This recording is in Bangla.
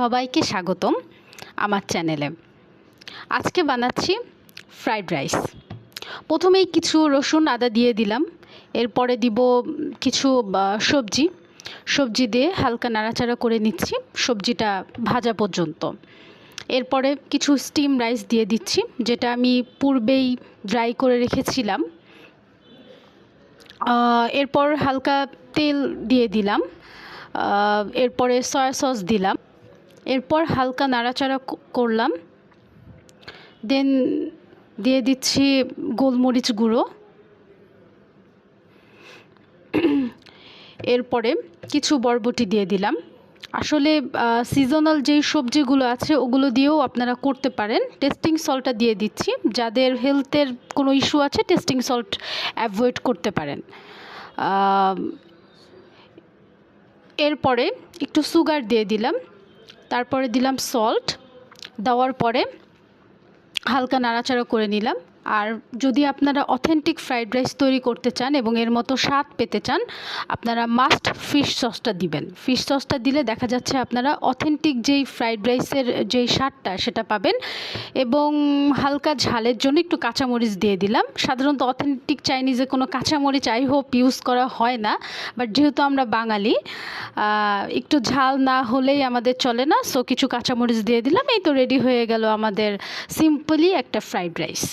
সবাইকে স্বাগতম আমার চ্যানেলে। আজকে বানাচ্ছি ফ্রাইড রাইস। প্রথমেই কিছু রসুন আদা দিয়ে দিলাম, এরপরে দিব কিছু সবজি দিয়ে হালকা নাড়াচাড়া করে নিচ্ছি সবজিটা ভাজা পর্যন্ত। এরপরে কিছু স্টিম রাইস দিয়ে দিচ্ছি, যেটা আমি পূর্বেই ড্রাই করে রেখেছিলাম। এরপর হালকা তেল দিয়ে দিলাম, এরপরে সয়া সস দিলাম, এরপর হালকা নাড়াচাড়া করলাম। দেন দিয়ে দিচ্ছি গোলমরিচ গুঁড়ো, এরপরে কিছু বরবটি দিয়ে দিলাম। আসলে সিজনাল যেই সবজিগুলো আছে ওগুলো দিয়েও আপনারা করতে পারেন। টেস্টিং সল্টটা দিয়ে দিচ্ছি, যাদের হেলথের কোনো ইস্যু আছে টেস্টিং সল্ট অ্যাভয়েড করতে পারেন। এরপরে একটু সুগার দিয়ে দিলাম, তারপরে দিলাম সল্ট। দেওয়ার পরে হালকা নাড়াচাড়া করে নিলাম। আর যদি আপনারা অথেন্টিক ফ্রাইড রাইস তৈরি করতে চান এবং এর মতো স্বাদ পেতে চান, আপনারা মাস্ট ফিশ সসটা দিবেন। ফিশ সসটা দিলে দেখা যাচ্ছে আপনারা অথেন্টিক যেই ফ্রাইড রাইসের যেই স্বাদটা সেটা পাবেন। এবং হালকা ঝালের জন্য একটু কাঁচামরিচ দিয়ে দিলাম। সাধারণত অথেন্টিক চাইনিজে কোনো কাঁচামরিচ আই হোপ ইউজ করা হয় না, বাট যেহেতু আমরা বাঙালি, একটু ঝাল না হলেই আমাদের চলে না, সো কিছু কাঁচামরিচ দিয়ে দিলাম। এই তো রেডি হয়ে গেল আমাদের সিম্পলি একটা ফ্রাইড রাইস।